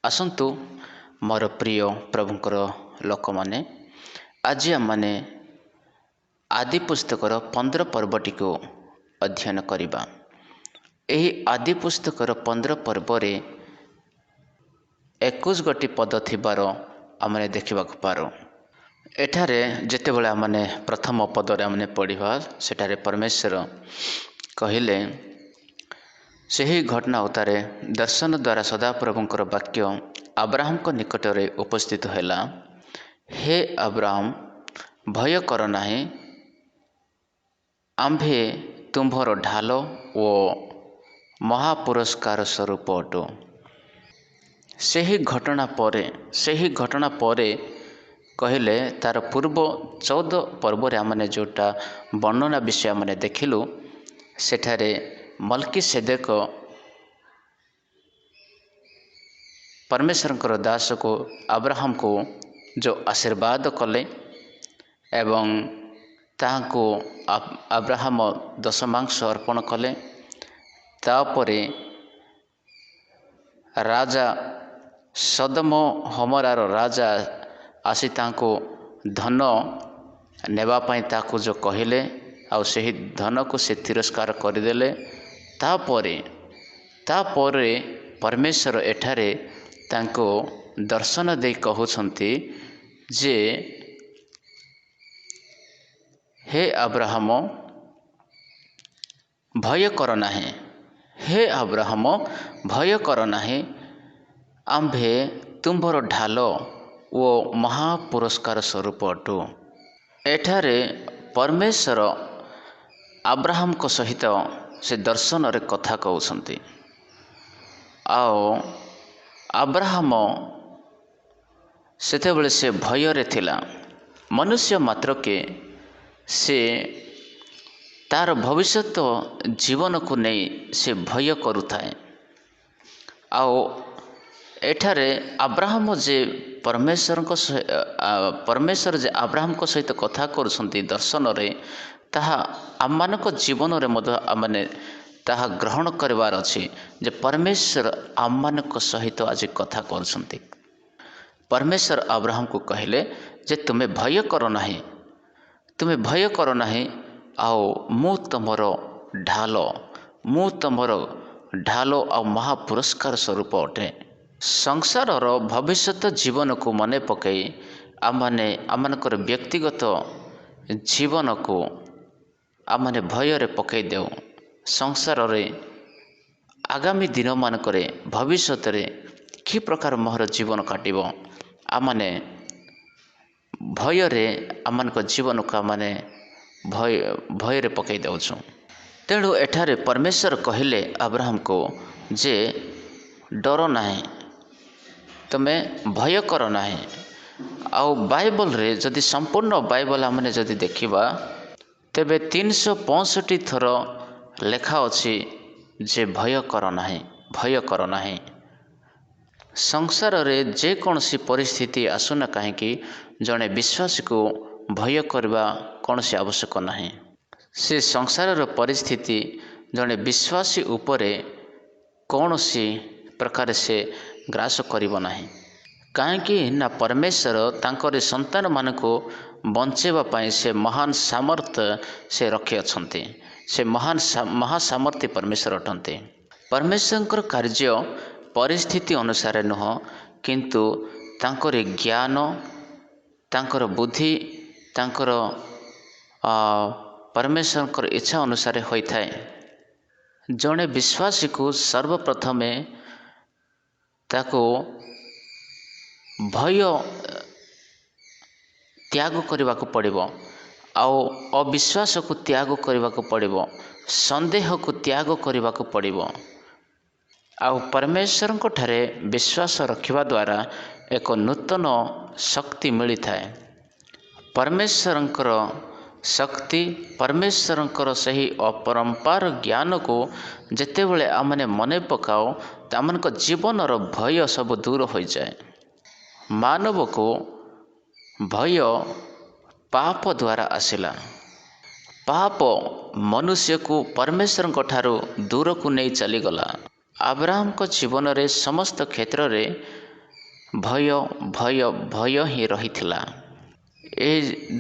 आसंतु मोर प्रिय प्रभुंकर लोक माने आज आमने आदि पुस्तकर 15 पर्वटी को अध्ययन करिबा। एही आदि पुस्तकर 15 पर्व रे 21 गोटी पद थिबार आमने देखिबा पारो। एठारे जेतेबेले आमने प्रथम पदरे आमने पढ़िबा सेठारे परमेश्वर कहिले सही घटना उतारे दर्शन द्वारा सदाप्रभुंकर वाक्य अब्राहम को निकट रे उपस्थित हैला। हे अब्राहम भय कर नाही, आम्भे तुम्भर ढाल ओ महापुरस्कार स्वरूप अटो। सही घटना परे कहले तार पूर्व 14 पर्व रे आमने जोटा वर्णना विषय आमने देखिलु सेठारे मल्कीसेदेक परमेश्वर दास को अब्राहम को जो आशीर्वाद कले एवं ताको अब्राहम दशमांश अर्पण कले। तापरे राजा सदम हमरार राजा आसी ताको धन नेबा पई ताको जो कहिले आ सही धन को से तिरस्कार करदेले। तापरे परमेश्वर एठारे ताको दर्शन दे कहउछंती जे हे अब्राहम भय कर नाही, हे अब्राहम भय कर नाही, आम्भे तुम्भर ढाल ओ महापुरस्कार स्वरूप अटु। एठारे परमेश्वर अब्राहम को सहित से दर्शन रे कथा कहउछंती। आओ अब्राहम सेतेबेले से भय रे थिला। मनुष्य मात्र के से तार भविष्यत जीवन को नहीं से भय करुथाए। आओ एठारे अब्राहम जे परमेश्वर जे अब्राहम को सहित कथा करुछंती दर्शन रे, ताहा आममानक जीवन रे मध्य आमने ताहा ग्रहण करिवार अछि जे परमेश्वर आममानक सहित आज कथा करुछंती। परमेश्वर अब्राहम को कहले जे तुम्हें भय कर नाही, तुम्हें भय कर नाही, आओ मु तमर ढाल आ महापुरस्कार स्वरूप अटे। संसार भविष्यत जीवन को मने पकई आमनकर व्यक्तिगत जीवन को आमने भय रे पकई देउ। संसार रे आगामी दिन मानकरे भविष्यत रे कि प्रकार मोहर जीवन काटिबो आमने भय रे आमनक जीवन को आमने भय रे पकई देउछु। तेणु एठारे परमेश्वर कहले अब्राहम को जे डर नाही, तमे भय कर नाही। आउ बाइबल रे जदि संपूर्ण बाइबल हमने जदि देखिबा तेबे 365 थर लेखा अछि जे भय कर नाही, भय कर नाही। संसार रे जे कोनसी परिस्थिति आसुना काहेकि जने विश्वासी को भय करबा कोनसी आवश्यक नाही। से संसार रो परिस्थिति जने विश्वासी उपरे कोनसी प्रकार से ग्रास करिबो नाही। काहेकि ना परमेश्वर तांकर संतान मानको बंचेबा पाई से महान सामर्थ्य से रखी अछंती। से महासामर्थ्य परमेश्वर अटंती। परमेश्वर कार्य परिस्थिति अनुसार नुह, किंतु तांकर ज्ञान, तांकर बुद्धि, तांकर परमेश्वर इच्छा अनुसार होता है। जड़े विश्वासी को सर्वप्रथमे ताको भय त्याग करने को पड़िबो, आओ अविश्वास को त्याग करने को पड़िबो, संदेह को त्याग करने को पड़िबो। आउ परमेश्वर को ठारे विश्वास रखिबा द्वारा एक नूतन शक्ति मिली थाए। परमेश्वरंकर शक्ति, परमेश्वरंकर सही अपरंपार ज्ञान को जेतेबेले आमने मने पकाओ तो आमनक जीवन रो भय सब दूर हो जाए। मानव को भय पाप द्वारा आसिला। पाप मनुष्य को परमेश्वर को ठारो दूर को नहीं चली गला। अब्राहम को जीवन रे समस्त क्षेत्र रे ଭୟ ଭୟ ଭୟ ହିଁ ରହିଥିଲା। ଏ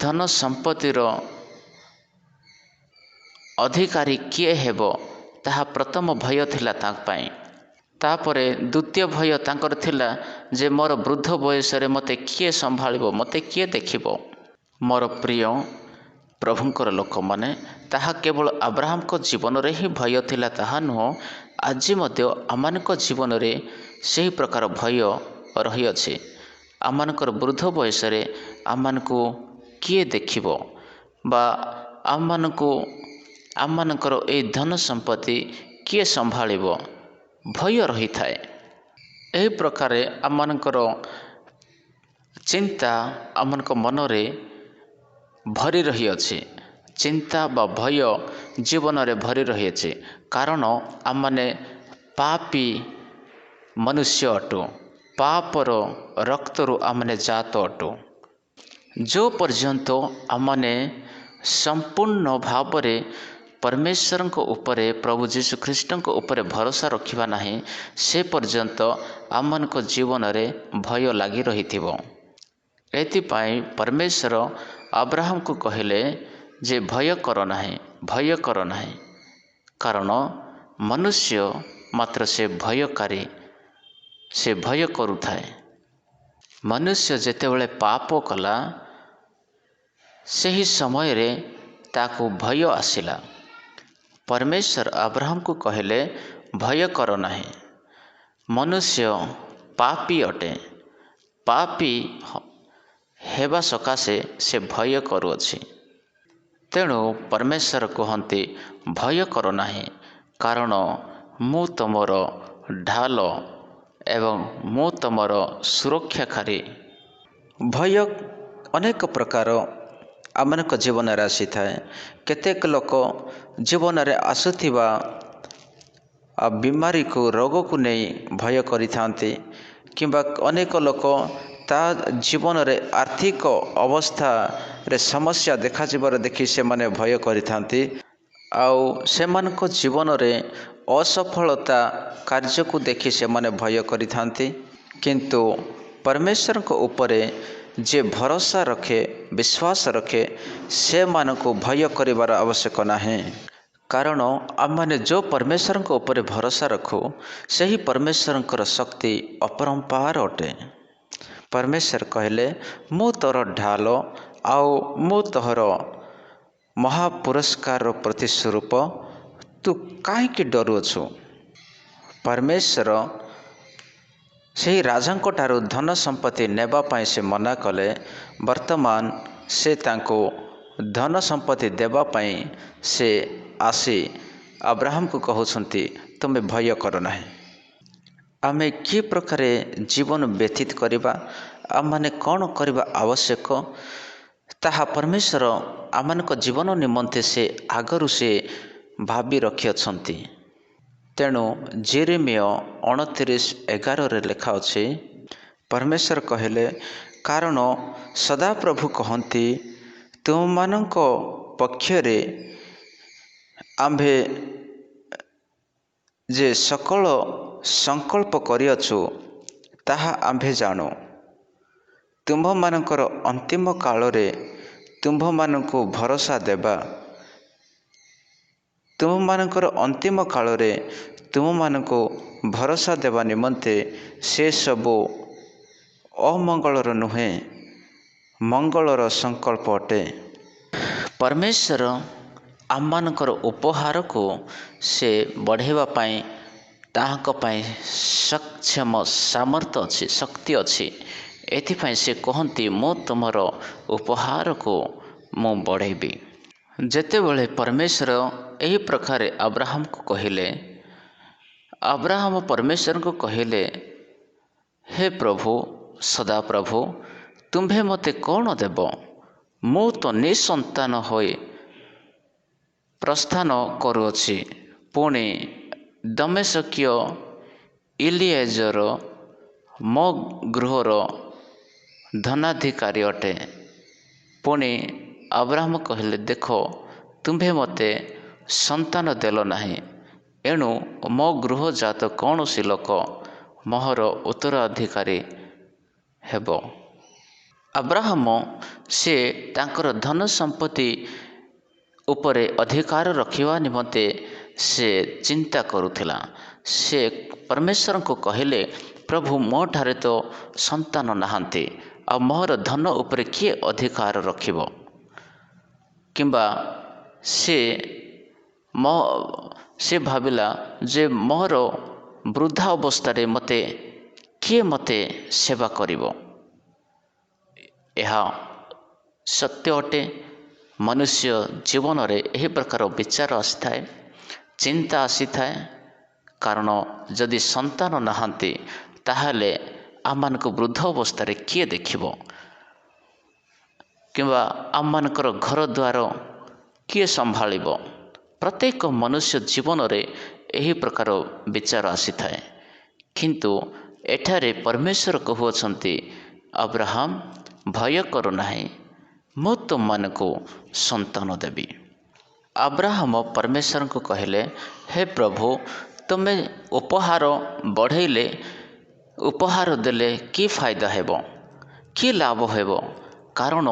ଧନ ସମ୍ପତ୍ତିର ଅଧିକାରୀ କିଏ ହେବ ତାହା ପ୍ରଥମ ଭୟ ଥିଲା ତାଙ୍କ ପାଇଁ। ତାପରେ ଦ୍ୱିତୀୟ ଭୟ ତାଙ୍କର ଥିଲା ଯେ ମୋର ବୃଦ୍ଧ ବୟସରେ ମୋତେ କିଏ ସମ୍ଭାଳିବ, ମୋତେ କିଏ ଦେଖିବ। ମୋର ପ୍ରିୟ ପ୍ରଭୁଙ୍କର ଲୋକମାନେ, ତାହା କେବଳ ଆବ୍ରାହମଙ୍କ ଜୀବନରେ ହିଁ ଭୟ ଥିଲା ତାହା ନୁହଁ, ଆଜି ମଧ୍ୟ ଆମମାନଙ୍କ ଜୀବନରେ ସେହି ପ୍ରକାର ଭୟ ରହିଅଛି। ଆମମାନଙ୍କର ବୃଦ୍ଧ ବୟସରେ ଆମମାନଙ୍କୁ କିଏ ଦେଖିବ ବା ଆମମାନଙ୍କର ଏହି ଧନ ସମ୍ପତ୍ତି କିଏ ସମ୍ଭାଳିବ, ଭୟ ରହିଥାଏ। ଏହି ପ୍ରକାରେ ଆମମାନଙ୍କର ଚିନ୍ତା ଆମମାନଙ୍କ ମନରେ ଭରି ରହିଅଛି। ଚିନ୍ତା ବା ଭୟ ଜୀବନରେ ଭରି ରହିଅଛି, କାରଣ ଆମମାନେ ପାପୀ ମନୁଷ୍ୟ ଅଟୁ। ପାପର ରକ୍ତରୁ ଆମମାନେ ଜାତ ଅଟୁ। ଯେଉଁ ପର୍ଯ୍ୟନ୍ତ ଆମମାନେ ସମ୍ପୂର୍ଣ୍ଣ ଭାବରେ ପରମେଶ୍ୱରଙ୍କ ଉପରେ, ପ୍ରଭୁ ଯୀଶୁଖ୍ରୀଷ୍ଟଙ୍କ ଉପରେ ଭରସା ରଖିବା ନାହିଁ, ସେ ପର୍ଯ୍ୟନ୍ତ ଆମମାନଙ୍କ ଜୀବନରେ ଭୟ ଲାଗି ରହିଥିବ। ଏଥିପାଇଁ ପରମେଶ୍ୱର ଆବ୍ରାହମକୁ କହିଲେ ଯେ ଭୟ କର ନାହିଁ, ଭୟ କର ନାହିଁ। କାରଣ ମନୁଷ୍ୟ ମାତ୍ର ସେ ଭୟକାରୀ, ସେ ଭୟ କରୁଥାଏ। ମନୁଷ୍ୟ ଯେତେବେଳେ ପାପ କଲା ସେହି ସମୟରେ ତାକୁ ଭୟ ଆସିଲା। ପରମେଶ୍ୱର ଆବ୍ରାହମକୁ କହିଲେ ଭୟ କର ନାହିଁ। ମନୁଷ୍ୟ ପାପୀ ଅଟେ। ପାପୀ ହେବା ସକାଶେ ସେ ଭୟ କରୁଅଛି। ତେଣୁ ପରମେଶ୍ୱର କୁହନ୍ତି ଭୟ କର ନାହିଁ, କାରଣ ମୁଁ ତୁମର ଢାଲ ଏବଂ ମୁଁ ତୁମର ସୁରକ୍ଷାକାରୀ। ଭୟ ଅନେକ ପ୍ରକାର ଆମମାନଙ୍କ ଜୀବନରେ ଆସିଥାଏ। କେତେକ ଲୋକ ଜୀବନରେ ଆସୁଥିବା ବିମାରୀକୁ, ରୋଗକୁ ନେଇ ଭୟ କରିଥାନ୍ତି, କିମ୍ବା ଅନେକ ଲୋକ ତା ଜୀବନରେ ଆର୍ଥିକ ଅବସ୍ଥାରେ ସମସ୍ୟା ଦେଖାଯିବାର ଦେଖି ସେମାନେ ଭୟ କରିଥାନ୍ତି। ଆଉ ସେମାନଙ୍କ ଜୀବନରେ ଅସଫଳତା କାର୍ଯ୍ୟକୁ ଦେଖି ସେମାନେ ଭୟ କରିଥାନ୍ତି। କିନ୍ତୁ ପରମେଶ୍ୱରଙ୍କ ଉପରେ ଯିଏ ଭରସା ରଖେ, ବିଶ୍ୱାସ ରଖେ, ସେମାନଙ୍କୁ ଭୟ କରିବାର ଆବଶ୍ୟକ ନାହିଁ। କାରଣ ଆମମାନେ ଯେଉଁ ପରମେଶ୍ୱରଙ୍କ ଉପରେ ଭରସା ରଖୁ, ସେହି ପରମେଶ୍ୱରଙ୍କର ଶକ୍ତି ଅପରମ୍ପାର ଅଟେ। ପରମେଶ୍ୱର କହିଲେ ମୁଁ ତୋର ଢାଲ ଆଉ ମୁଁ ତୋର ମହାପୁରସ୍କାରର ପ୍ରତିସ୍ୱରୂପ, ତୁ କାହିଁକି ଡରୁଅଛୁ? ପରମେଶ୍ୱର ସେହି ରାଜାଙ୍କ ଠାରୁ ଧନ ସମ୍ପତ୍ତି ନେବା ପାଇଁ ସେ ମନା କଲେ। ବର୍ତ୍ତମାନ ସେ ତାଙ୍କୁ ଧନ ସମ୍ପତ୍ତି ଦେବା ପାଇଁ ସେ ଆସି ଆବ୍ରାହମକୁ କହୁଛନ୍ତି ତୁମେ ଭୟ କର ନାହିଁ। ଆମେ କି ପ୍ରକାରେ ଜୀବନ ବ୍ୟତୀତ କରିବା, ଆମମାନେ କ'ଣ କରିବା ଆବଶ୍ୟକ, ତାହା ପରମେଶ୍ୱର ଆମମାନଙ୍କ ଜୀବନ ନିମନ୍ତେ ସେ ଆଗରୁ ସେ ଭାବି ରଖିଅଛନ୍ତି। ତେଣୁ ଯେରେମିୟ 29:11 ଲେଖା ଅଛି, ପରମେଶ୍ୱର କହିଲେ କାରଣ ସଦାପ୍ରଭୁ କହନ୍ତି ତୁମମାନଙ୍କ ପକ୍ଷରେ ଆମ୍ଭେ ଯେ ସକଳ ସଂକଳ୍ପ କରିଅଛୁ ତାହା ଆମ୍ଭେ ଜାଣୁ। ତୁମ୍ଭମାନଙ୍କର ଅନ୍ତିମ କାଳରେ ତୁମ୍ଭମାନଙ୍କୁ ଭରସା ଦେବା, ତୁମମାନଙ୍କର ଅନ୍ତିମ କାଳରେ ତୁମମାନଙ୍କୁ ଭରସା ଦେବା ନିମନ୍ତେ ସେସବୁ ଅମଙ୍ଗଳର ନୁହେଁ, ମଙ୍ଗଳର ସଂକଳ୍ପ ଅଟେ। ପରମେଶ୍ୱର ଆମମାନଙ୍କର ଉପହାରକୁ ସେ ବଢ଼ାଇବା ପାଇଁ ତାହାଙ୍କ ପାଇଁ ସକ୍ଷମ ସାମର୍ଥ୍ୟ ଅଛି, ଶକ୍ତି ଅଛି। ଏଥିପାଇଁ ସେ କହନ୍ତି ମୁଁ ତୁମର ଉପହାରକୁ ମୁଁ ବଢ଼ାଇବି। ଯେତେବେଳେ ପରମେଶ୍ୱର ଏହି ପ୍ରକାରେ ଆବ୍ରାହମକୁ କହିଲେ, ଆବ୍ରାହମ ପରମେଶ୍ୱରଙ୍କୁ କହିଲେ ହେ ପ୍ରଭୁ, ସଦାପ୍ରଭୁ, ତୁମ୍ଭେ ମୋତେ କ'ଣ ଦେବ? ମୁଁ ତ ନିଃସନ୍ତାନ ହୋଇ ପ୍ରସ୍ଥାନ କରୁଅଛି। ପୁଣି ଦମେଶକୀୟ ଇଲିଏଜର ମୋ ଗୃହର ଧନାଧିକାରୀ ଅଟେ। ପୁଣି ଆବ୍ରାହମ କହିଲେ ଦେଖ, ତୁମ୍ଭେ ମୋତେ ସନ୍ତାନ ଦେଲ ନାହିଁ, ଏଣୁ ମୋ ଗୃହଜାତ କୌଣସି ଲୋକ ମୋହର ଉତ୍ତରାଧିକାରୀ ହେବ। ଆବ୍ରାହମ ସେ ତାଙ୍କର ଧନ ସମ୍ପତ୍ତି ଉପରେ ଅଧିକାର ରଖିବା ନିମନ୍ତେ ସେ ଚିନ୍ତା କରୁଥିଲା। ସେ ପରମେଶ୍ୱରଙ୍କୁ କହିଲେ, ପ୍ରଭୁ ମୋ ଠାରେ ତ ସନ୍ତାନ ନାହାନ୍ତି, ଆଉ ମୋର ଧନ ଉପରେ କିଏ ଅଧିକାର ରଖିବ? କିମ୍ବା ସେ ଭାବିଲା ଯେ ମୋର ବୃଦ୍ଧା ଅବସ୍ଥାରେ କିଏ ମୋତେ ସେବା କରିବ? ଏହା ସତ୍ୟ ଅଟେ। ମନୁଷ୍ୟ ଜୀବନରେ ଏହି ପ୍ରକାର ବିଚାର ଆସିଥାଏ, ଚିନ୍ତା ଆସିଥାଏ। କାରଣ ଯଦି ସନ୍ତାନ ନାହାନ୍ତି ତାହେଲେ ଆମମାନଙ୍କୁ ବୃଦ୍ଧ ଅବସ୍ଥାରେ କିଏ ଦେଖିବ? କିମ୍ବା ଆମମାନଙ୍କର ଘର ଦ୍ୱାର କିଏ ସମ୍ଭାଳିବ? ପ୍ରତ୍ୟେକ ମନୁଷ୍ୟ ଜୀବନରେ ଏହି ପ୍ରକାର ବିଚାର ଆସିଥାଏ। କିନ୍ତୁ ଏଠାରେ ପରମେଶ୍ୱର କହୁଅଛନ୍ତି, ଆବ୍ରାହମ ଭୟ କର ନାହିଁ, ମୁଁ ତୁମମାନଙ୍କୁ ସନ୍ତାନ ଦେବି। ଆବ୍ରାହମ ପରମେଶ୍ୱରଙ୍କୁ କହିଲେ, ହେ ପ୍ରଭୁ, ତୁମେ ଉପହାର ବଢ଼େଇଲେ, ଉପହାର ଦେଲେ କି ଫାଇଦା ହେବ? କି ଲାଭ ହେବ? କାରଣ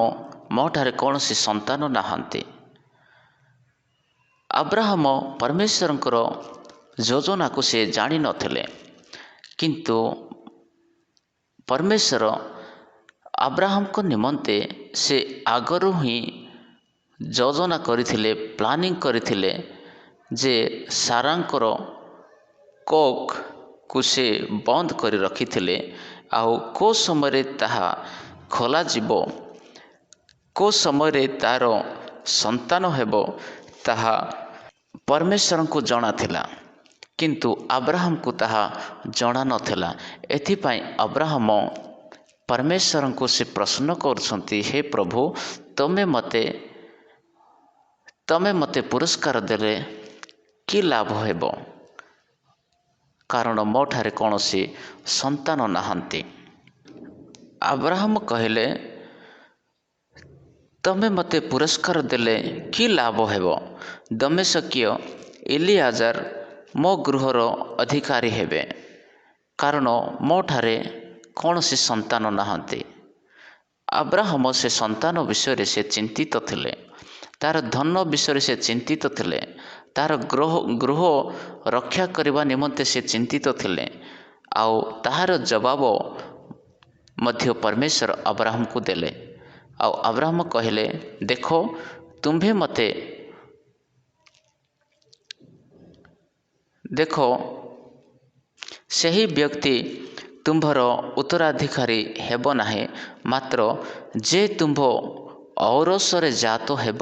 ମୋ ଠାରେ କୌଣସି ସନ୍ତାନ ନାହାନ୍ତି। ଆବ୍ରାହମ ପରମେଶ୍ୱରଙ୍କର ଯୋଜନାକୁ ସେ ଜାଣିନଥିଲେ। କିନ୍ତୁ ପରମେଶ୍ୱର ଆବ୍ରାହମଙ୍କ ନିମନ୍ତେ ସେ ଆଗରୁ ହିଁ ଯୋଜନା କରିଥିଲେ, ପ୍ଲାନିଂ କରିଥିଲେ ଯେ ସାରାଙ୍କର କୋକ୍କୁ ସେ ବନ୍ଦ କରି ରଖିଥିଲେ। ଆଉ କେଉଁ ସମୟରେ ତାହା ଖୋଲାଯିବ, କେଉଁ ସମୟରେ ତା'ର ସନ୍ତାନ ହେବ, ତାହା ପରମେଶ୍ୱରଙ୍କୁ ଜଣାଥିଲା। କିନ୍ତୁ ଆବ୍ରାହମକୁ ତାହା ଜଣା ନଥିଲା। ଏଥିପାଇଁ ଆବ୍ରାହମ ପରମେଶ୍ୱରଙ୍କୁ ସେ ପ୍ରଶ୍ନ କରୁଛନ୍ତି, ହେ ପ୍ରଭୁ, ତମେ ମୋତେ ପୁରସ୍କାର ଦେଲେ କି ଲାଭ ହେବ? କାରଣ ମୋ ଠାରେ କୌଣସି ସନ୍ତାନ ନାହାନ୍ତି। ଆବ୍ରାହମ କହିଲେ, ତମେ ମୋତେ ପୁରସ୍କାର ଦେଲେ କି ଲାଭ ହେବ? ଦମେଶକୀୟ ଏଲିଆଜାର ମୋ ଗୃହର ଅଧିକାରୀ ହେବେ, କାରଣ ମୋ ଠାରେ କୌଣସି ସନ୍ତାନ ନାହାନ୍ତି। ଆବ୍ରାହମ ସେ ସନ୍ତାନ ବିଷୟରେ ସେ ଚିନ୍ତିତ ଥିଲେ, ତା'ର ଧନ ବିଷୟରେ ସେ ଚିନ୍ତିତ ଥିଲେ, ତା'ର ଗୃହ ରକ୍ଷା କରିବା ନିମନ୍ତେ ସେ ଚିନ୍ତିତ ଥିଲେ। ଆଉ ତାହାର ଜବାବ ମଧ୍ୟ ପରମେଶ୍ୱର ଆବ୍ରାହମକୁ ଦେଲେ। ଆଉ ଆବ୍ରାହମ କହିଲେ, ଦେଖ, ସେହି ବ୍ୟକ୍ତି ତୁମ୍ଭର ଉତ୍ତରାଧିକାରୀ ହେବ ନାହିଁ, ମାତ୍ର ଯେ ତୁମ୍ଭ ଔରସରେ ଜାତ ହେବ,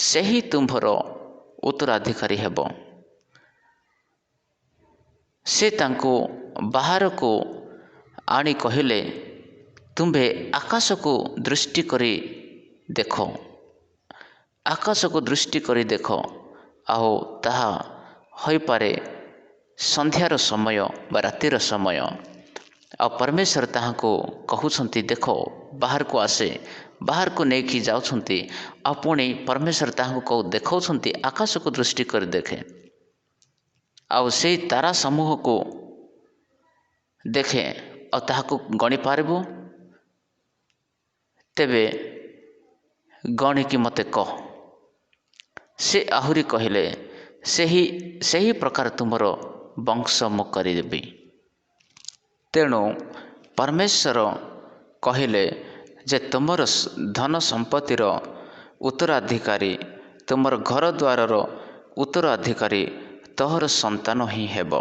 ସେହି ତୁମ୍ଭର ଉତ୍ତରାଧିକାରୀ ହେବ। ସେ ତାଙ୍କୁ ବାହାରକୁ ଆଣି କହିଲେ, ତୁମ୍ଭେ ଆକାଶକୁ ଦୃଷ୍ଟି କରି ଦେଖ, ଆଉ ତାହା ହୋଇପାରେ ସନ୍ଧ୍ୟାର ସମୟ ବା ରାତିର ସମୟ। ଆଉ ପରମେଶ୍ୱର ତାହାଙ୍କୁ କହୁଛନ୍ତି, ଦେଖ, ବାହାରକୁ ଆସେ। ବାହାରକୁ ନେଇକି ଯାଉଛନ୍ତି। ଆଉ ପୁଣି ପରମେଶ୍ୱର ତାହାଙ୍କୁ ଦେଖାଉଛନ୍ତି, ଆକାଶକୁ ଦୃଷ୍ଟି କରି ଦେଖେ, ଆଉ ସେଇ ତାରା ସମୂହକୁ ଦେଖେ, ଆଉ ତାହାକୁ ଗଣିପାରିବୁ, ତେବେ ଗଣିକି ମୋତେ କହ। ସେ ଆହୁରି କହିଲେ, ସେହି ପ୍ରକାର ତୁମର ବଂଶ ମୁଁ କରିଦେବି। ତେଣୁ ପରମେଶ୍ୱର କହିଲେ ଯେ ତୁମର ଧନ ସମ୍ପତ୍ତିର ଉତ୍ତରାଧିକାରୀ, ତୁମର ଘର ଦ୍ୱାରର ଉତ୍ତରାଧିକାରୀ ତୋର ସନ୍ତାନ ହିଁ ହେବ।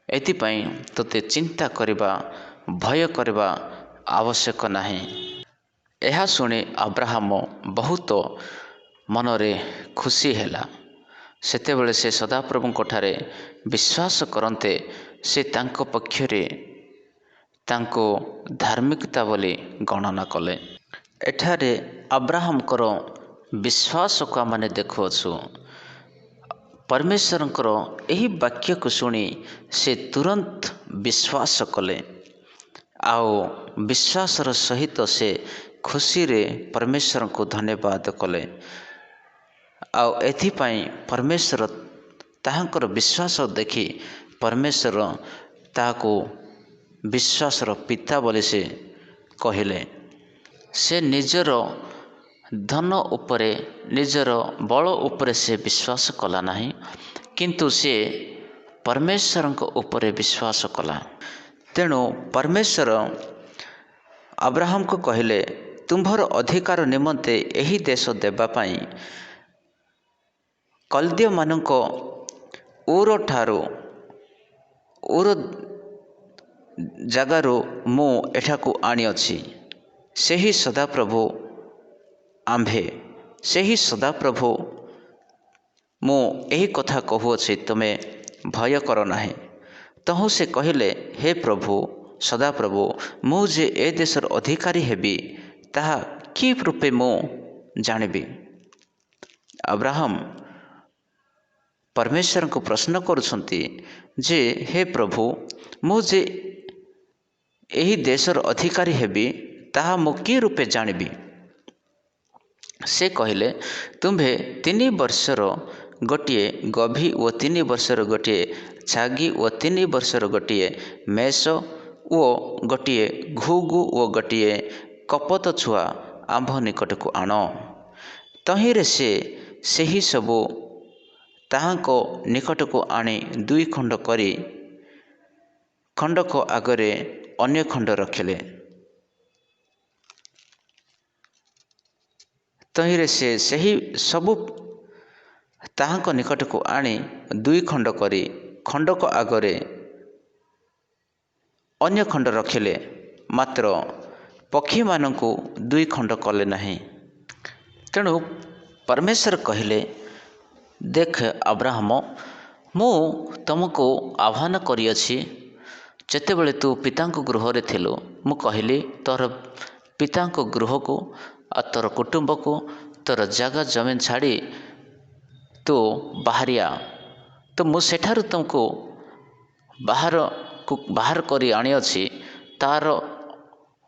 ଏଥିପାଇଁ ତୋତେ ଚିନ୍ତା କରିବା, ଭୟ କରିବା ଆବଶ୍ୟକ ନାହିଁ। ଏହା ଶୁଣି ଆବ୍ରାହମ ବହୁତ ମନରେ ଖୁସି ହେଲା। ସେତେବେଳେ ସେ ସଦାପ୍ରଭୁଙ୍କ ଠାରେ ବିଶ୍ୱାସ କରନ୍ତେ ସେ ତାଙ୍କ ପକ୍ଷରେ ତାଙ୍କୁ ଧାର୍ମିକତା ବୋଲି ଗଣନା କଲେ। ଏଠାରେ ଆବ୍ରାହମଙ୍କର ବିଶ୍ୱାସକୁ ଆମେ ଦେଖୁଅଛୁ। ପରମେଶ୍ୱରଙ୍କର ଏହି ବାକ୍ୟକୁ ଶୁଣି ସେ ତୁରନ୍ତ ବିଶ୍ୱାସ କଲେ। ଆଉ ବିଶ୍ୱାସର ସହିତ ସେ ଖୁସିରେ ପରମେଶ୍ୱରଙ୍କୁ ଧନ୍ୟବାଦ କଲେ। ଆଉ ଏଥିପାଇଁ ପରମେଶ୍ୱର ତାହାଙ୍କର ବିଶ୍ୱାସ ଦେଖି ପରମେଶ୍ୱର ତାହାକୁ ବିଶ୍ୱାସର ପିତା ବୋଲି ସେ କହିଲେ। ସେ ନିଜର ଧନ ଉପରେ ନିଜର ବଳ ଉପରେ ସେ ବିଶ୍ୱାସ କଲା ନାହିଁ, କିନ୍ତୁ ସେ ପରମେଶ୍ୱରଙ୍କ ଉପରେ ବିଶ୍ୱାସ କଲା। ତେଣୁ ପରମେଶ୍ୱର ଆବ୍ରାହମକୁ କହିଲେ, ତୁମ୍ଭର ଅଧିକାର ନିମନ୍ତେ ଏହି ଦେଶ ଦେବା ପାଇଁ କଲ୍ଦୀୟମାନଙ୍କ ଉର ଜାଗାରୁ ମୁଁ ଏଠାକୁ ଆଣିଅଛି। ସେହି ସଦାପ୍ରଭୁ ଆମ୍ଭେ, ସେହି ସଦାପ୍ରଭୁ ମୁଁ ଏହି କଥା କହୁଅଛି, ତୁମେ ଭୟ କର ନାହିଁ। ତହୁଁ ସେ କହିଲେ, ହେ ପ୍ରଭୁ ସଦାପ୍ରଭୁ, ମୁଁ ଯେ ଏ ଦେଶର ଅଧିକାରୀ ହେବି, ତାହା କି ରୂପେ ମୁଁ ଜାଣିବି? ଆବ୍ରାହମ ପରମେଶ୍ୱରଙ୍କୁ ପ୍ରଶ୍ନ କରୁଛନ୍ତି ଯେ, ହେ ପ୍ରଭୁ, ମୁଁ ଯେ ଏହି ଦେଶର ଅଧିକାରୀ ହେବି, ତାହା ମୁଁ କି ରୂପେ ଜାଣିବି? ସେ କହିଲେ, ତୁମ୍ଭେ 3 ବର୍ଷର ଗୋଟିଏ ଗଭୀ ଓ 3 ବର୍ଷର ଗୋଟିଏ ଛାଗି ଓ 3 ବର୍ଷର ଗୋଟିଏ ମେଷ ଓ ଗୋଟିଏ ଘୁଘୁ ଓ ଗୋଟିଏ କପୋତ ଛୁଆ ଆମ୍ଭ ନିକଟକୁ ଆଣ। ତହିଁରେ ସେ ସେହି ସବୁ ତାହାଙ୍କ ନିକଟକୁ ଆଣି 2 ଖଣ୍ଡ କରି ଖଣ୍ଡକ ଆଗରେ ଅନ୍ୟ ଖଣ୍ଡ ରଖିଲେ। ତହିଁରେ ସେ ସେହି ସବୁ ତାହାଙ୍କ ନିକଟକୁ ଆଣି 2 ଖଣ୍ଡ କରି ଖଣ୍ଡକ ଆଗରେ ଅନ୍ୟ ଖଣ୍ଡ ରଖିଲେ, ମାତ୍ର ପକ୍ଷୀମାନଙ୍କୁ 2 ଖଣ୍ଡ କଲେ ନାହିଁ। ତେଣୁ ପରମେଶ୍ୱର କହିଲେ, ଦେଖ ଆବ୍ରାହମ, ମୁଁ ତୁମକୁ ଆହ୍ୱାନ କରିଅଛି। ଯେତେବେଳେ ତୁ ପିତାଙ୍କ ଗୃହରେ ଥିଲୁ, ମୁଁ କହିଲି, ତୋର ପିତାଙ୍କ ଗୃହକୁ ଆଉ ତୋର କୁଟୁମ୍ବକୁ, ତୋର ଜାଗା ଜମିନ ଛାଡ଼ି ତୁ ବାହାରିଆ। ତ ମୁଁ ସେଠାରୁ ତୁମକୁ ବାହାର କରି ଆଣିଅଛି। ତାର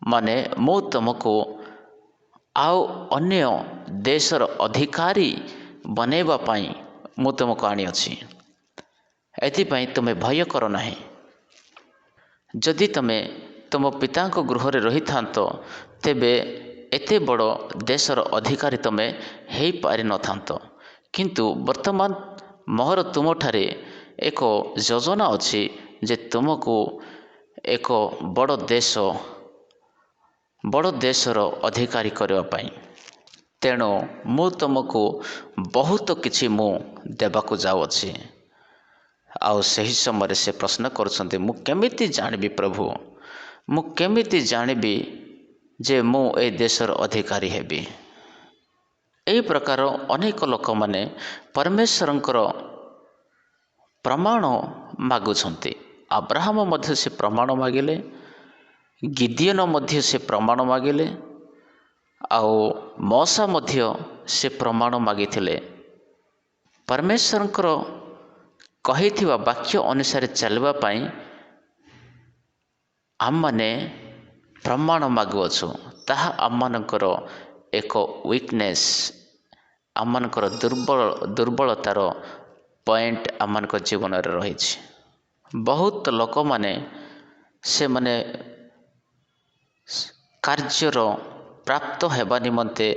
ମାନେ ମୁଁ ତୁମକୁ ଆଉ ଅନ୍ୟ ଦେଶର ଅଧିକାରୀ ବନାଇବା ପାଇଁ ମୁଁ ତୁମକୁ ଆଣିଅଛି। ଏଥିପାଇଁ ତୁମେ ଭୟ କର ନାହିଁ। ଯଦି ତୁମେ ତୁମ ପିତାଙ୍କ ଗୃହରେ ରହିଥାନ୍ତ, ତେବେ ଏତେ ବଡ଼ ଦେଶର ଅଧିକାରୀ ତୁମେ ହୋଇପାରିନଥାନ୍ତ। କିନ୍ତୁ ବର୍ତ୍ତମାନ ମୋର ତୁମଠାରେ ଏକ ଯୋଜନା ଅଛି ଯେ ତୁମକୁ ଏକ ବଡ଼ ଦେଶର ଅଧିକାରୀ କରିବା ପାଇଁ। ତେଣୁ ମୁଁ ତୁମକୁ ବହୁତ କିଛି ମୁଁ ଦେବାକୁ ଯାଉଅଛି। ଆଉ ସେହି ସମୟରେ ସେ ପ୍ରଶ୍ନ କରୁଛନ୍ତି, ମୁଁ କେମିତି ଜାଣିବି ପ୍ରଭୁ? ମୁଁ କେମିତି ଜାଣିବି ଯେ ମୁଁ ଏ ଦେଶର ଅଧିକାରୀ ହେବି? ଏହି ପ୍ରକାର ଅନେକ ଲୋକମାନେ ପରମେଶ୍ୱରଙ୍କର ପ୍ରମାଣ ମାଗୁଛନ୍ତି। ଆବ୍ରାହମ ମଧ୍ୟ ସେ ପ୍ରମାଣ ମାଗିଲେ, ଗିଦିଓନ ମଧ୍ୟ ସେ ପ୍ରମାଣ ମାଗିଲେ, ଆଉ ମୋଶା ମଧ୍ୟ ସେ ପ୍ରମାଣ ମାଗିଥିଲେ। ପରମେଶ୍ୱରଙ୍କର କହିଥିବା ବାକ୍ୟ ଅନୁସାରେ ଚାଲିବା ପାଇଁ ଆମମାନେ ପ୍ରମାଣ ମାଗୁଅଛୁ। ତାହା ଆମମାନଙ୍କର ଏକ ୱିକନେସ୍, ଆମମାନଙ୍କର ଦୁର୍ବଳତାର ପଏଣ୍ଟ ଆମମାନଙ୍କ ଜୀବନରେ ରହିଛି। ବହୁତ ଲୋକମାନେ ସେମାନେ କାର୍ଯ୍ୟର ପ୍ରାପ୍ତ ହେବା ନିମନ୍ତେ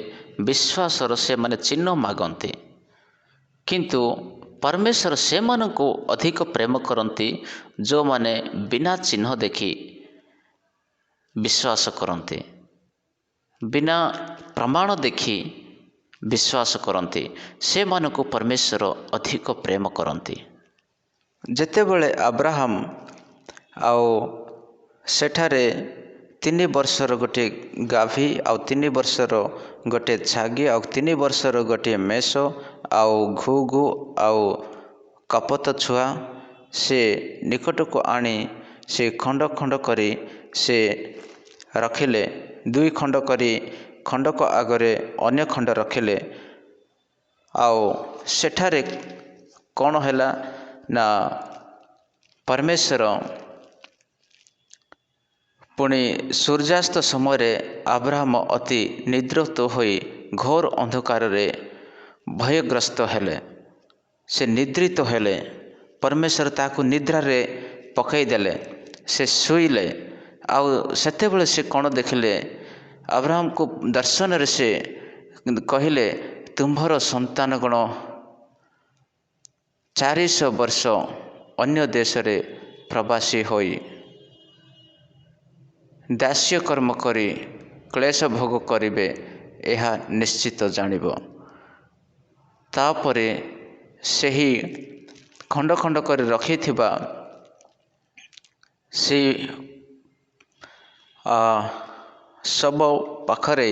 ବିଶ୍ୱାସର ସେମାନେ ଚିହ୍ନ ମାଗନ୍ତି, କିନ୍ତୁ ପରମେଶ୍ୱର ସେମାନଙ୍କୁ ଅଧିକ ପ୍ରେମ କରନ୍ତି ଯେଉଁମାନେ ବିନା ଚିହ୍ନ ଦେଖି ବିଶ୍ୱାସ କରନ୍ତି, ବିନା ପ୍ରମାଣ ଦେଖି ବିଶ୍ୱାସ କରନ୍ତି। ସେମାନଙ୍କୁ ପରମେଶ୍ୱର ଅଧିକ ପ୍ରେମ କରନ୍ତି। ଯେତେବେଳେ ଆବ୍ରାହମ ଆଉ ସେଠାରେ 3 ବର୍ଷର ଗୋଟିଏ ଗାଭୀ ଆଉ 3 ବର୍ଷର ଗୋଟିଏ ଛାଗି ଆଉ 3 ବର୍ଷର ଗୋଟିଏ ମେଷ ଆଉ ଘୁଘୁ ଆଉ କପୋତ ଛୁଆ ସେ ନିକଟକୁ ଆଣି ସେ ଖଣ୍ଡ ଖଣ୍ଡ କରି ସେ ରଖିଲେ। 2 ଖଣ୍ଡ କରି ଖଣ୍ଡକ ଆଗରେ ଅନ୍ୟ ଖଣ୍ଡ ରଖିଲେ। ଆଉ ସେଠାରେ କ'ଣ ହେଲା ନା, ପରମେଶ୍ୱର ପୁଣି ସୂର୍ଯ୍ୟାସ୍ତ ସମୟରେ ଆବ୍ରାହମ ଅତି ନିଦ୍ରିତ ହୋଇ ଘୋର ଅନ୍ଧକାରରେ ଭୟଗ୍ରସ୍ତ ହେଲେ। ସେ ନିଦ୍ରିତ ହେଲେ। ପରମେଶ୍ୱର ତାହାକୁ ନିଦ୍ରାରେ ପକାଇଦେଲେ। ସେ ଶୋଇଲେ। ଆଉ ସେତେବେଳେ ସେ କ'ଣ ଦେଖିଲେ? ଆବ୍ରାହମକୁ ଦର୍ଶନରେ ସେ କହିଲେ, ତୁମ୍ଭର ସନ୍ତାନଗଣ 400 ବର୍ଷ ଅନ୍ୟ ଦେଶରେ ପ୍ରବାସୀ ହୋଇ ଦାସ୍ୟ କର୍ମ କରି କ୍ଲେଶ ଭୋଗ କରିବେ, ଏହା ନିଶ୍ଚିତ ଜାଣିବ। ତାପରେ ସେହି ଖଣ୍ଡ ଖଣ୍ଡ କରି ରଖିଥିବା ସେହି ଶବ ପାଖରେ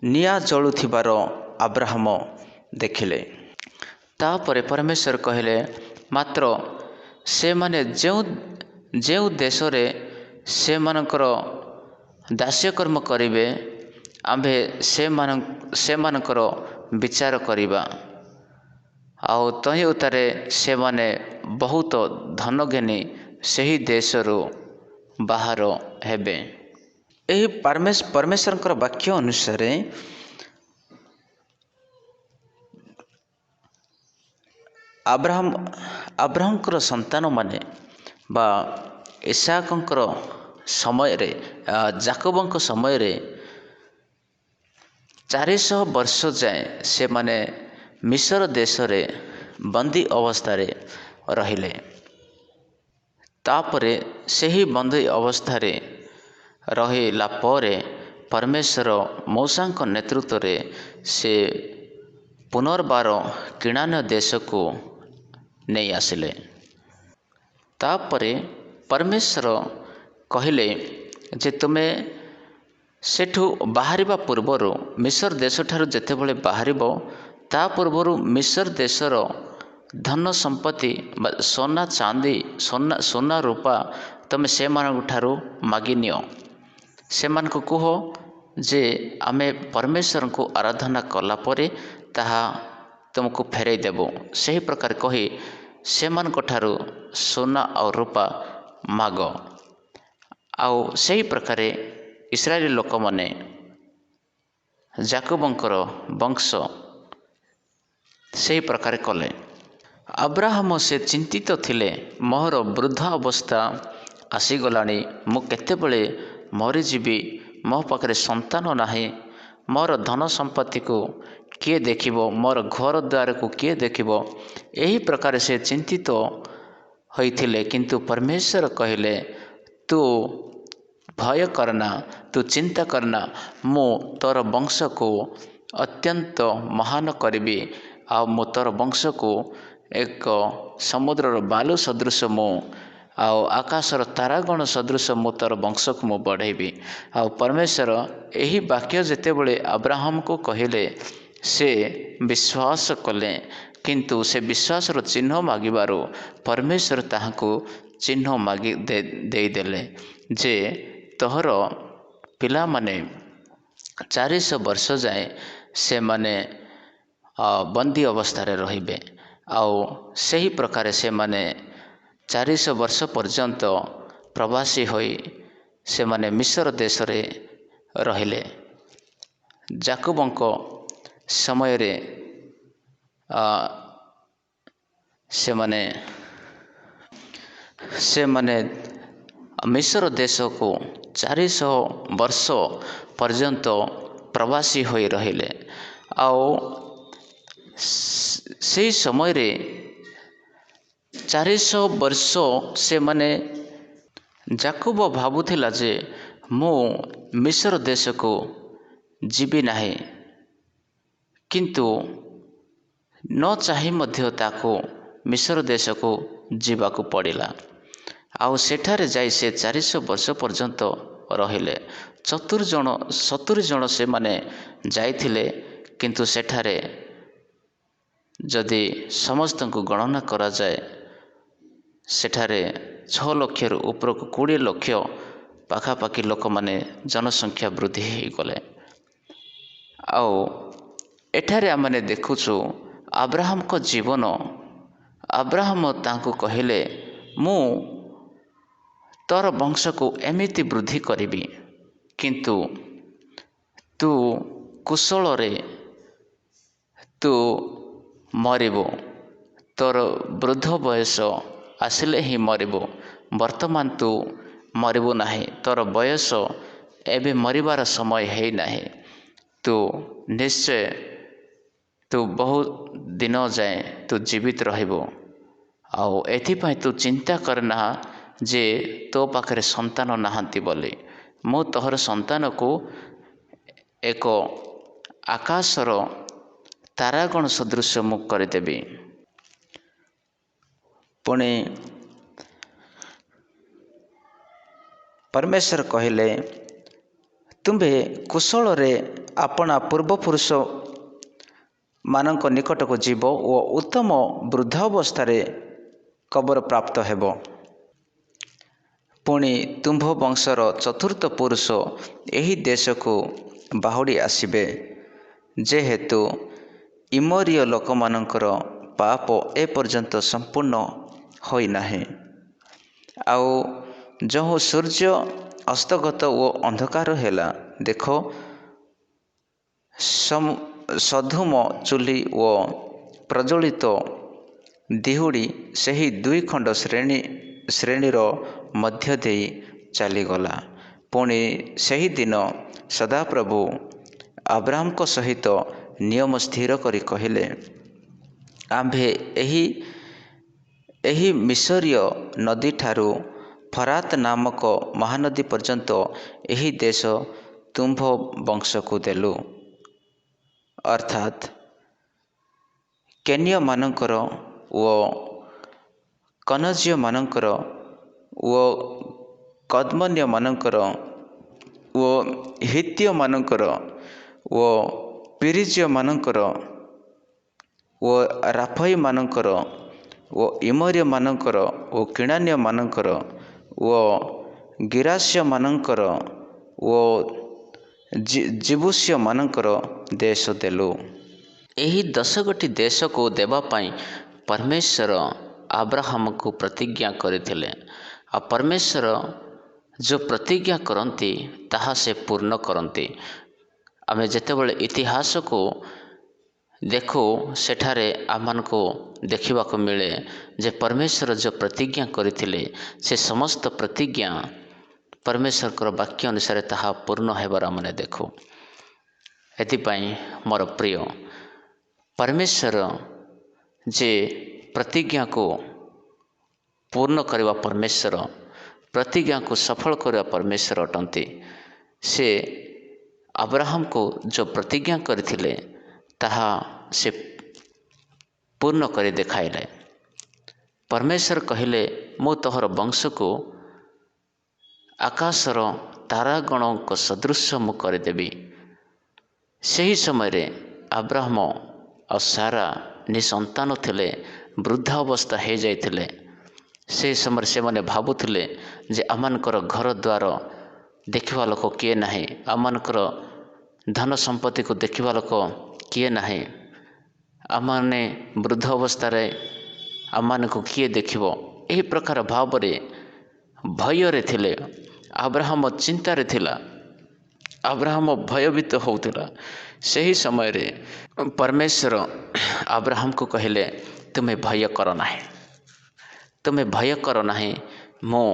ନିଆଁ ଜଳୁଥିବାର ଆବ୍ରାହମ ଦେଖିଲେ। ତାପରେ ପରମେଶ୍ୱର କହିଲେ, ମାତ୍ର ସେମାନେ ଯେଉଁ ଦେଶରେ ସେମାନଙ୍କର ଦାସ୍ୟକର୍ମ କରିବେ, ଆମ୍ଭେ ସେମାନଙ୍କର ବିଚାର କରିବା। ଆଉ ତହିଁ ଉତ୍ତାରେ ସେମାନେ ବହୁତ ଧନ ଘେନି ସେହି ଦେଶରୁ ବାହାର ହେବେ। ଏହି ପରମେଶ୍ୱରଙ୍କର ବାକ୍ୟ ଅନୁସାରେ ଆବ୍ରାହମଙ୍କର ସନ୍ତାନମାନେ ବା ଇସାକଙ୍କର ସମୟରେ, ଯାକୋବଙ୍କ ସମୟରେ 400 ବର୍ଷ ଯାଏଁ ସେମାନେ ମିଶର ଦେଶରେ ବନ୍ଦୀ ଅବସ୍ଥାରେ ରହିଲେ। ତାପରେ ସେହି ବନ୍ଦୀ ଅବସ୍ଥାରେ ରହିଲା ପରେ ପରମେଶ୍ୱର ମୂଷାଙ୍କ ନେତୃତ୍ୱରେ ସେ ପୁନର୍ବାର କିଣାନ ଦେଶକୁ ନେଇ ଆସିଲେ। ତାପରେ ପରମେଶ୍ୱର କହିଲେ ଯେ ତୁମେ ସେଠୁ ବାହାରିବା ପୂର୍ବରୁ, ମିଶର ଦେଶଠାରୁ ଯେତେବେଳେ ବାହାରିବ, ତା ପୂର୍ବରୁ ମିଶର ଦେଶର ଧନ ସମ୍ପତ୍ତି ବା ସୁନା ରୂପା ତୁମେ ସେମାନଙ୍କ ଠାରୁ ମାଗିନିଅ। ସେମାନଙ୍କୁ କୁହ ଯେ ଆମେ ପରମେଶ୍ୱରଙ୍କୁ ଆରାଧନା କଲା ପରେ ତାହା ତୁମକୁ ଫେରାଇ ଦେବୁ। ସେହି ପ୍ରକାର କହି ସେମାନଙ୍କ ଠାରୁ ସୁନା ଆଉ ରୂପା ମାଗ। ଆଉ ସେହି ପ୍ରକାରେ ଇସ୍ରାଏଲ ଲୋକମାନେ, ଯାକୋବଙ୍କର ବଂଶ ସେହି ପ୍ରକାର କଲେ। ଆବ୍ରାହମ ସେ ଚିନ୍ତିତ ଥିଲେ, ମୋର ବୃଦ୍ଧ ଅବସ୍ଥା ଆସିଗଲାଣି, ମୁଁ କେତେବେଳେ ମରିଯିବି, ମୋ ପାଖରେ ସନ୍ତାନ ନାହିଁ, ମୋର ଧନ ସମ୍ପତ୍ତିକୁ କିଏ ଦେଖିବ, ମୋର ଘର ଦ୍ୱାରକୁ କିଏ ଦେଖିବ, ଏହି ପ୍ରକାର ସେ ଚିନ୍ତିତ ହୋଇଥିଲେ। କିନ୍ତୁ ପରମେଶ୍ୱର କହିଲେ, ତୁ ଭୟ କରନା, ତୁ ଚିନ୍ତା କରନା, ମୁଁ ତୋର ବଂଶକୁ ଅତ୍ୟନ୍ତ ମହାନ କରିବି। ଆଉ ମୁଁ ତୋର ବଂଶକୁ ଏକ ସମୁଦ୍ରର ବାଲୁ ସଦୃଶ, ଆଉ ଆକାଶର ତାରାଗଣ ସଦୃଶ ମୁଁ ତୋର ବଂଶକୁ ମୁଁ ବଢ଼େଇବି। ଆଉ ପରମେଶ୍ୱର ଏହି ବାକ୍ୟ ଯେତେବେଳେ ଆବ୍ରାହମକୁ କହିଲେ, ସେ ବିଶ୍ୱାସ କଲେ। କିନ୍ତୁ ସେ ବିଶ୍ୱାସର ଚିହ୍ନ ମାଗିବାରୁ ପରମେଶ୍ୱର ତାହାଙ୍କୁ ଚିହ୍ନ ଦେଇଦେଲେ ଯେ ତୋର ପିଲାମାନେ 400 ବର୍ଷ ଯାଏଁ ସେମାନେ ବନ୍ଦୀ ଅବସ୍ଥାରେ ରହିବେ। ଆଉ ସେହି ପ୍ରକାରେ ସେମାନେ 400 ବର୍ଷ ପର୍ଯ୍ୟନ୍ତ ପ୍ରବାସୀ ହୋଇ ସେମାନେ ମିଶର ଦେଶରେ ରହିଲେ। ଯାକୋବଙ୍କ ସମୟରେ ସେମାନେ ମିଶର ଦେଶକୁ 400 ବର୍ଷ ପର୍ଯ୍ୟନ୍ତ ପ୍ରବାସୀ ହୋଇ ରହିଲେ। ଆଉ ସେହି ସମୟରେ 400 ବର୍ଷ ସେମାନେ, ଯାକୋବ ଭାବୁଥିଲା ଯେ ମୁଁ ମିଶର ଦେଶକୁ ଯିବି ନାହିଁ, କିନ୍ତୁ ନ ଚାହିଁ ମଧ୍ୟ ତାକୁ ମିଶର ଦେଶକୁ ଯିବାକୁ ପଡ଼ିଲା। ଆଉ ସେଠାରେ ଯାଇ ସେ 400 ବର୍ଷ ପର୍ଯ୍ୟନ୍ତ ରହିଲେ। 70 ଜଣ ସେମାନେ ଯାଇଥିଲେ, କିନ୍ତୁ ସେଠାରେ ଯଦି ସମସ୍ତଙ୍କୁ ଗଣନା କରାଯାଏ, ସେଠାରେ 6 ଲକ୍ଷରୁ ଉପରକୁ 20 ଲକ୍ଷ ପାଖାପାଖି ଲୋକମାନେ ଜନସଂଖ୍ୟା ବୃଦ୍ଧି ହୋଇଗଲେ। ଆଉ ଏଠାରେ ଆମେ ଦେଖୁଛୁ ଆବ୍ରାହମଙ୍କ ଜୀବନ। ଆବ୍ରାହମ ତାଙ୍କୁ କହିଲେ, ମୁଁ ତୋର ବଂଶକୁ ଏମିତି ବୃଦ୍ଧି କରିବି, କିନ୍ତୁ ତୁ କୁଶଳରେ ତୁ ମରିବୁ, ତୋର ବୃଦ୍ଧ ବୟସ ଆସିଲେ ହିଁ ମରିବୁ। ବର୍ତ୍ତମାନ ତୁ ମରିବୁ ନାହିଁ, ତୋର ବୟସ ଏବେ ମରିବାର ସମୟ ହେଇନାହିଁ, ତୁ ନିଶ୍ଚୟ ତୁ ବହୁତ ଦିନ ଯାଏଁ ତୁ ଜୀବିତ ରହିବୁ। ଆଉ ଏଥିପାଇଁ ତୁ ଚିନ୍ତା କରେନା ଯେ ତୋ ପାଖରେ ସନ୍ତାନ ନାହାନ୍ତି ବୋଲି। ମୁଁ ତୋହର ସନ୍ତାନକୁ ଏକ ଆକାଶର ତାରାଗଣ ସଦୃଶ ମୁଁ କରିଦେବି। ପୁଣି ପରମେଶ୍ୱର କହିଲେ, ତୁମ୍ଭେ କୁଶଳରେ ଆପଣା ପୂର୍ବପୁରୁଷ ମାନଙ୍କ ନିକଟକୁ ଯିବ ଓ ଉତ୍ତମ ବୃଦ୍ଧାବସ୍ଥାରେ କବର ପ୍ରାପ୍ତ ହେବ। ପୁଣି ତୁମ୍ଭ ବଂଶର ଚତୁର୍ଥ ପୁରୁଷ ଏହି ଦେଶକୁ ବାହୁଡ଼ି ଆସିବେ, ଯେହେତୁ ଇମୋରୀୟ ଲୋକମାନଙ୍କର ପାପ ଏପର୍ଯ୍ୟନ୍ତ ସମ୍ପୂର୍ଣ୍ଣ ହୋଇନାହିଁ। ଆଉ ଯେଉଁ ସୂର୍ଯ୍ୟ ଅସ୍ତଗତ ଓ ଅନ୍ଧକାର ହେଲା, ଦେଖ ସଧୂମ ଚୁଲି ଓ ପ୍ରଜ୍ୱଳିତ ଦିହୁଡ଼ି ସେହି ଦୁଇ ଖଣ୍ଡ ଶ୍ରେଣୀର ମଧ୍ୟ ଦେଇ ଚାଲିଗଲା। ପୁଣି ସେହିଦିନ ସଦାପ୍ରଭୁ ଆବ୍ରାହ୍ମଙ୍କ ସହିତ ନିୟମ ସ୍ଥିର କରି କହିଲେ, ଆମ୍ଭେ ଏହି ମିଶରୀୟ ନଦୀଠାରୁ ଫରାତ ନାମକ ମହାନଦୀ ପର୍ଯ୍ୟନ୍ତ ଏହି ଦେଶ ତୁମ୍ଭ ବଂଶକୁ ଦେଲୁ। ଅର୍ଥାତ୍ କେନୀୟମାନଙ୍କର ଓ କନଜୀୟମାନଙ୍କର ଓ କଦମନୀୟମାନଙ୍କର ଓ ହିତ୍ୟମାନଙ୍କର ଓ ପିରିଜୀୟମାନଙ୍କର ଓ ରାଫାଇମାନଙ୍କର ଓ ଇମୋରୀୟମାନଙ୍କର ଓ କିଣାନ୍ୟମାନଙ୍କର ଓ ଗିରାସ୍ୟମାନଙ୍କର ଓ ଜିବୁସ୍ୟମାନଙ୍କର ଦେଶ ଦେଲୁ। ଏହି 10 ଗୋଟି ଦେଶକୁ ଦେବା ପାଇଁ ପରମେଶ୍ୱର ଆବ୍ରାହ୍ମକୁ ପ୍ରତିଜ୍ଞା କରିଥିଲେ। ଆଉ ପରମେଶ୍ୱର ଯେଉଁ ପ୍ରତିଜ୍ଞା କରନ୍ତି ତାହା ସେ ପୂର୍ଣ୍ଣ କରନ୍ତି। ଆମେ ଯେତେବେଳେ ଇତିହାସକୁ ଦେଖୁ, ସେଠାରେ ଆମମାନଙ୍କୁ ଦେଖିବାକୁ ମିଳେ ଯେ ପରମେଶ୍ୱର ଯେଉଁ ପ୍ରତିଜ୍ଞା କରିଥିଲେ, ସେ ସମସ୍ତ ପ୍ରତିଜ୍ଞା ପରମେଶ୍ୱରଙ୍କର ବାକ୍ୟ ଅନୁସାରେ ତାହା ପୂର୍ଣ୍ଣ ହେବାର ଆମେ ଦେଖୁ। ଏଥିପାଇଁ ମୋର ପ୍ରିୟ, ପରମେଶ୍ୱର ଯେ ପ୍ରତିଜ୍ଞାକୁ ପୂର୍ଣ୍ଣ କରିବା ପରମେଶ୍ୱର, ପ୍ରତିଜ୍ଞାକୁ ସଫଳ କରିବା ପରମେଶ୍ୱର ଅଟନ୍ତି। ସେ ଆବ୍ରାହ୍ମକୁ ଯେଉଁ ପ୍ରତିଜ୍ଞା କରିଥିଲେ ତାହା ସେ ପୂର୍ଣ୍ଣ କରି ଦେଖାଇଲେ। ପରମେଶ୍ୱର କହିଲେ, ମୁଁ ତୋହର ବଂଶକୁ ଆକାଶର ତାରାଗଣଙ୍କ ସଦୃଶ ମୁଁ କରିଦେବି। ସେହି ସମୟରେ ଆବ୍ରାହ୍ମ ଆଉ ସାରା ନିଃସନ୍ତାନ ଥିଲେ, ବୃଦ୍ଧା ଅବସ୍ଥା ହୋଇଯାଇଥିଲେ। ସେହି ସମୟରେ ସେମାନେ ଭାବୁଥିଲେ ଯେ ଆମମାନଙ୍କର ଘର ଦ୍ୱାର ଦେଖିବା ଲୋକ କିଏ ନାହିଁ, ଆମମାନଙ୍କର ଧନ ସମ୍ପତ୍ତିକୁ ଦେଖିବା ଲୋକ କିଏ ନାହିଁ, ଆମମାନେ ବୃଦ୍ଧ ଅବସ୍ଥାରେ ଆମମାନଙ୍କୁ କିଏ ଦେଖିବ, ଏହି ପ୍ରକାର ଭାବରେ ଭୟରେ ଥିଲେ। ଆବ୍ରାହ୍ମ ଚିନ୍ତାରେ ଥିଲା, ଆବ୍ରାହ୍ମ ଭୟଭୀତ ହେଉଥିଲା। ସେହି ସମୟରେ ପରମେଶ୍ୱର ଆବ୍ରାହ୍ମକୁ କହିଲେ, ତୁମେ ଭୟ କର ନାହିଁ, ତୁମେ ଭୟ କର ନାହିଁ, ମୁଁ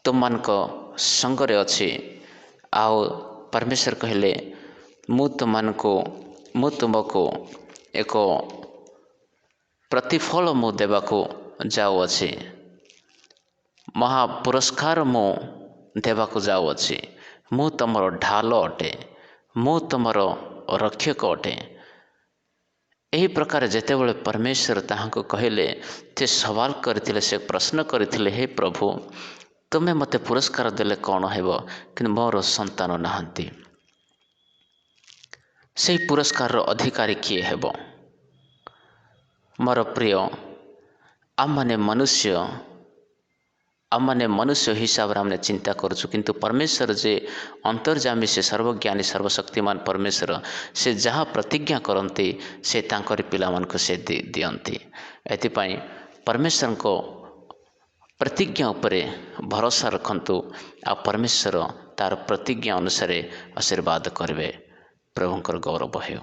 ତୁମମାନଙ୍କ ସଙ୍ଗରେ ଅଛି। ଆଉ ପରମେଶ୍ୱର କହିଲେ, ମୁଁ ତୁମକୁ ଏକ ପ୍ରତିଫଳ ମୁଁ ଦେବାକୁ ଯାଉଅଛି, ମହାପୁରସ୍କାର ମୁଁ ଦେବାକୁ ଯାଉଅଛି। ମୁଁ ତୁମର ଢାଲ ଅଟେ, ମୁଁ ତୁମର ରକ୍ଷକ ଅଟେ। ଏହି ପ୍ରକାର ଯେତେବେଳେ ପରମେଶ୍ୱର ତାହାଙ୍କୁ କହିଲେ, ସେ ସୱାଲ କରିଥିଲେ, ସେ ପ୍ରଶ୍ନ କରିଥିଲେ, ହେ ପ୍ରଭୁ, ତୁମେ ମୋତେ ପୁରସ୍କାର ଦେଲେ କ'ଣ ହେବ, କିନ୍ତୁ ମୋର ସନ୍ତାନ ନାହାନ୍ତି। ସେହି ପୁରସ୍କାରର ଅଧିକାରୀ କିଏ ହେବ? ମୋର ପ୍ରିୟ, ଆମମାନେ ମନୁଷ୍ୟ ହିସାବରେ ଆମେ ଚିନ୍ତା କରୁଛୁ, କିନ୍ତୁ ପରମେଶ୍ୱର ଯେ ଅନ୍ତର୍ଯାମୀ, ସେ ସର୍ବଜ୍ଞାନୀ ସର୍ବଶକ୍ତିମାନ ପରମେଶ୍ୱର, ସେ ଯାହା ପ୍ରତିଜ୍ଞା କରନ୍ତି ସେ ତାଙ୍କରି ପିଲାମାନଙ୍କୁ ସେ ଦିଅନ୍ତି। ଏଥିପାଇଁ ପରମେଶ୍ୱରଙ୍କ ପ୍ରତିଜ୍ଞା ଉପରେ ଭରସା ରଖନ୍ତୁ, ଆଉ ପରମେଶ୍ୱର ତାର ପ୍ରତିଜ୍ଞା ଅନୁସାରେ ଆଶୀର୍ବାଦ କରିବେ। ପ୍ରଭୁଙ୍କର ଗୌରବ ହେଉ।